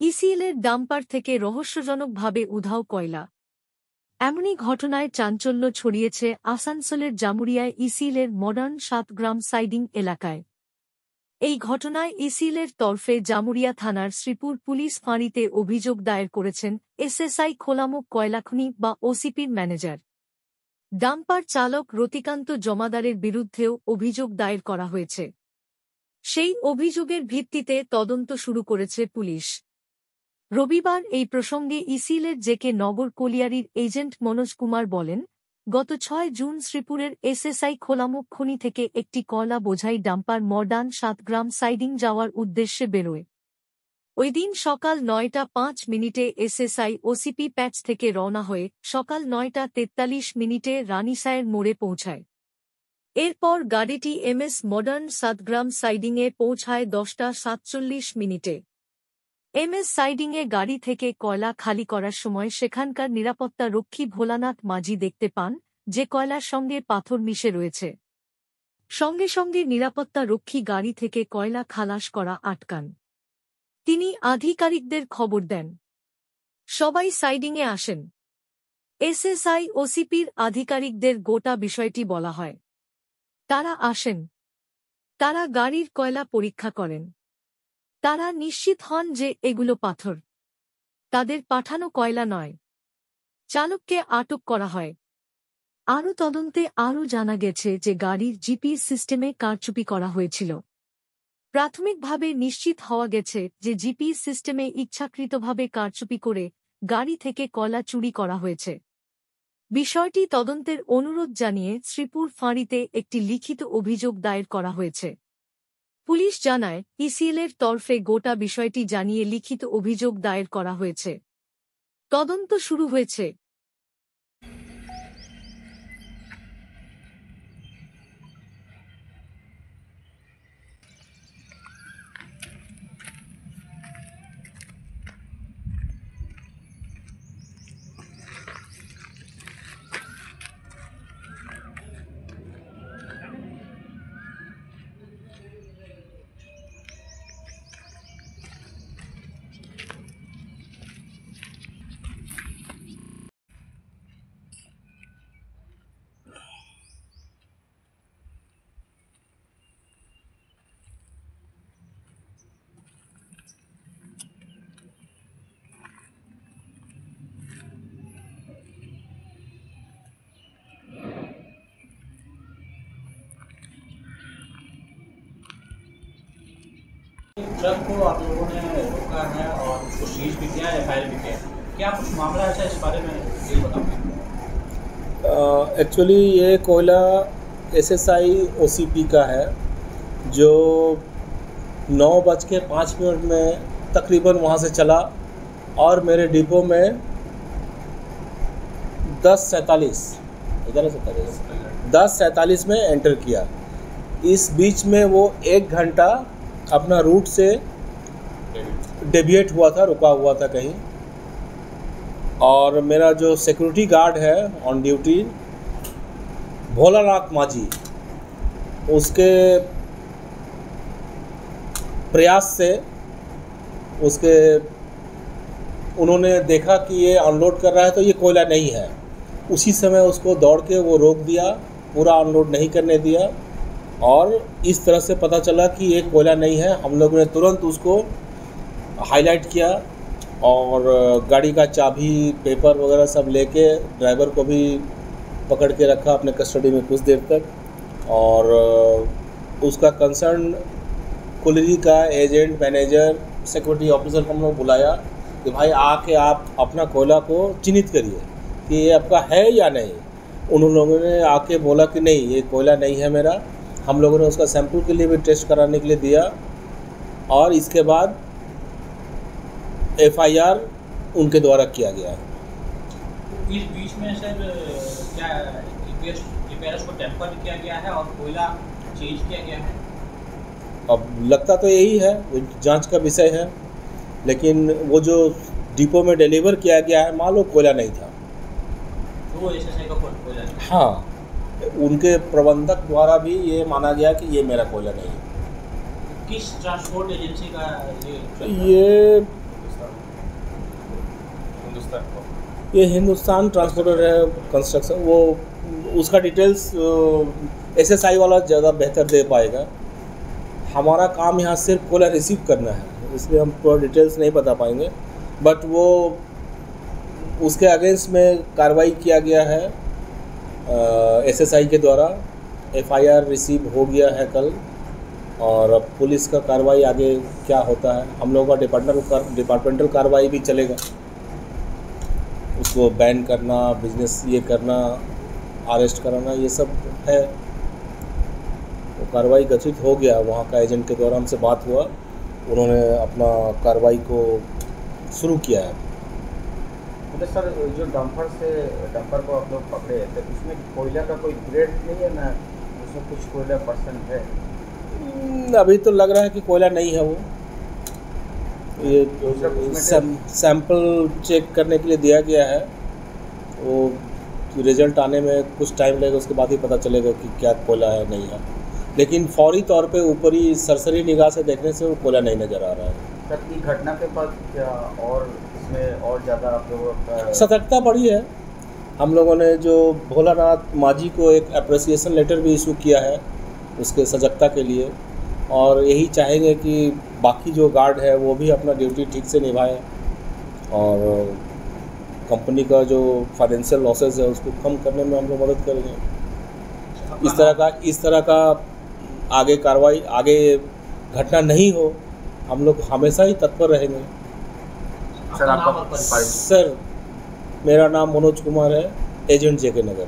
ইসিএলের dumper থেকে রহস্যজনকভাবে উধাও কয়লা। এমনই ঘটনায় চাঞ্চল্য ছড়িয়েছে আসানসোলের জামুরিয়ায় ইসিএলের মডার্ন ৭ গ্রাম সাইডিং এলাকায়। এই ঘটনায় ইসিএলের তরফে জামুরিয়া থানার শ্রীপুর পুলিশ ফাঁড়িতে অভিযোগ দায়ের করেছেন এসএসআই খোলামুখ কয়লাখনি বা ওসিপির ম্যানেজার। ডাম্পার চালক রতিকান্ত জমাদারের বিরুদ্ধেও অভিযোগ দায়ের করা হয়েছে। সেই অভিযোগের ভিত্তিতে তদন্ত শুরু করেছে পুলিশ। রবিবার এই প্রসঙ্গে ইসিএলের জেকে নগর কলিয়ারির এজেন্ট মনোজ কুমার বলেন, গত ৬ জুন শ্রীপুরের এসএসআই খোলামুখ খনি থেকে একটি কয়লা বোঝাই ডাম্পার মডার্ন ৭ গ্রাম সাইডিং যাওয়ার উদ্দেশ্যে বেরোয়। ওই দিন সকাল ৯টা ৫ মিনিটে এসএসআই ওসিপি প্যাচ থেকে রওনা হয়ে সকাল ৯টা ৪৩ মিনিটে রানীসায়ের মোড়ে পৌঁছায়। এরপর গাড়িটি এমএস মডার্ন ৭ গ্রাম সাইডিংয়ে পৌঁছায় ১০টা ৪৭ মিনিটে। এমএস সাইডিংয়ে গাড়ি থেকে কয়লা খালি করার সময় সেখানকার নিরাপত্তা রক্ষী ভোলানাথ মাঝি দেখতে পান যে কয়লার সঙ্গে পাথর মিশে রয়েছে। সঙ্গে সঙ্গে নিরাপত্তা রক্ষী গাড়ি থেকে কয়লা খালাস করা আটকান। তিনি আধিকারিকদের খবর দেন। সবাই সাইডিংয়ে আসেন। এসএসআই ওসিপির আধিকারিকদের গোটা বিষয়টি বলা হয়। তারা আসেন। তারা গাড়ির কয়লা পরীক্ষা করেন। তারা নিশ্চিত হন যে এগুলো পাথর। তাদের পাঠানো কয়লা নয়। চালককে আটক করা হয়। আরও তদন্তে আরও জানা গেছে যে গাড়ির জিপিএস সিস্টেমে কারচুপি করা হয়েছিল। প্রাথমিকভাবে নিশ্চিত হওয়া গেছে যে জিপিএস সিস্টেমে ইচ্ছাকৃতভাবে কারচুপি করে গাড়ি থেকে কয়লা চুরি করা হয়েছে। বিষয়টি তদন্তের অনুরোধ জানিয়ে শ্রীপুর ফাঁড়িতে একটি লিখিত অভিযোগ দায়ের করা হয়েছে। পুলিশ জানায়, ইসিএলের তরফে গোটা বিষয়টি জানিয়ে লিখিত অভিযোগ দায়ের করা হয়েছে। তদন্ত শুরু হয়েছে। ट्रक को आप लोगों ने रोका है और उसको सीज भी किया है, एफआईआर भी किया है। क्या कुछ मामला ऐसा इस बारे में ये बताओ। एक्चुअली ये कोयला एसएसआई ओसीपी का है जो 9:05 में तकरीबन वहाँ से चला और मेरे डिपो में 10:47 में एंटर किया। इस बीच में वो 1 घंटा अपना रूट से डेविएट हुआ था, रुका हुआ था कहीं। और मेरा जो सिक्योरिटी गार्ड है ऑन ड्यूटी भोलानाथ माझी, उसके प्रयास से उन्होंने देखा कि ये अनलोड कर रहा है तो ये कोयला नहीं है। उसी समय उसको दौड़ के वो रोक दिया, पूरा अनलोड नहीं करने दिया और इस तरह से पता चला कि ये कोयला नहीं है। हम लोगों ने तुरंत उसको हाईलाइट किया और गाड़ी का चाबी, पेपर वगैरह सब लेके ड्राइवर को भी पकड़ के रखा अपने कस्टडी में कुछ देर तक। और उसका कंसर्न कुलरी का एजेंट, मैनेजर, सिक्योरिटी ऑफिसर को हम लोग बुलाया कि भाई आके आप अपना कोयला को चिन्हित करिए कि ये आपका है या नहीं। उन लोगों ने आके बोला कि नहीं, ये कोयला नहीं है मेरा। हम लोगों ने उसका सैंपल के लिए भी टेस्ट कराने के लिए दिया और इसके बाद एफआईआर उनके द्वारा किया गया है। इस बीच में सर क्या जीपीएस को टेम्पर किया गया है और कोयला चेंज किया गया है? अब लगता तो यही है, जांच का विषय है, लेकिन वो जो डिपो में डिलीवर किया गया है मान लो कोयला नहीं था। वो एसएसआई का कोयला नहीं? हाँ, उनके प्रबंधक द्वारा भी ये माना गया कि ये मेरा कोयला नहीं है। किस ट्रांसपोर्ट एजेंसी का ये ट्रक को? ये हिंदुस्तान ट्रांसपोर्टर है कंस्ट्रक्शन, वो उसका डिटेल्स एसएसआई वाला ज़्यादा बेहतर दे पाएगा। हमारा काम यहाँ सिर्फ कोयला रिसीव करना है, इसलिए हम पूरा डिटेल्स नहीं बता पाएंगे। बट वो उसके अगेंस्ट में कार्रवाई किया गया है एसएसआई के द्वारा। एफआईआर रिसीव हो गया है कल, और अब पुलिस का कार्रवाई आगे क्या होता है। हम लोगों का डिपार्टमेंटल कार्रवाई भी चलेगा, उसको बैन करना, बिजनेस ये करना, अरेस्ट कराना, ये सब है। तो कार्रवाई गठित हो गया, वहाँ का एजेंट के द्वारा हमसे बात हुआ, उन्होंने अपना कार्रवाई को शुरू किया है। तो सर जो डंपर को आप लोग पकड़े तो उसमें कोयला का कोई ग्रेड नहीं है ना, उसमें कुछ कोयला % है? अभी तो लग रहा है कि कोयला नहीं है वो। ये सैंपल चेक करने के लिए दिया गया है, वो रिजल्ट आने में कुछ टाइम लगेगा, उसके बाद ही पता चलेगा कि क्या कोयला है नहीं है। लेकिन फौरी तौर पे ऊपरी सरसरी निगाह से देखने से वो कोयला नहीं नज़र आ रहा है। सर ये घटना के बाद क्या और इसमें और ज़्यादा आप लोगों का सतर्कता बढ़ी है। हम लोगों ने जो भोलानाथ माझी को एक अप्रिसिएशन लेटर भी इशू किया है उसके सजगता के लिए, और यही चाहेंगे कि बाकी जो गार्ड है वो भी अपना ड्यूटी ठीक से निभाए, और कंपनी का जो फाइनेंशियल लॉसेस है उसको कम करने में हम लोग मदद करेंगे। इस तरह का आगे कार्रवाई, आगे घटना नहीं हो, हम लोग हमेशा ही तत्पर रहेंगे। सर आपका सर मेरा नाम मनोज कुमार है, एजेंट जेके नगर।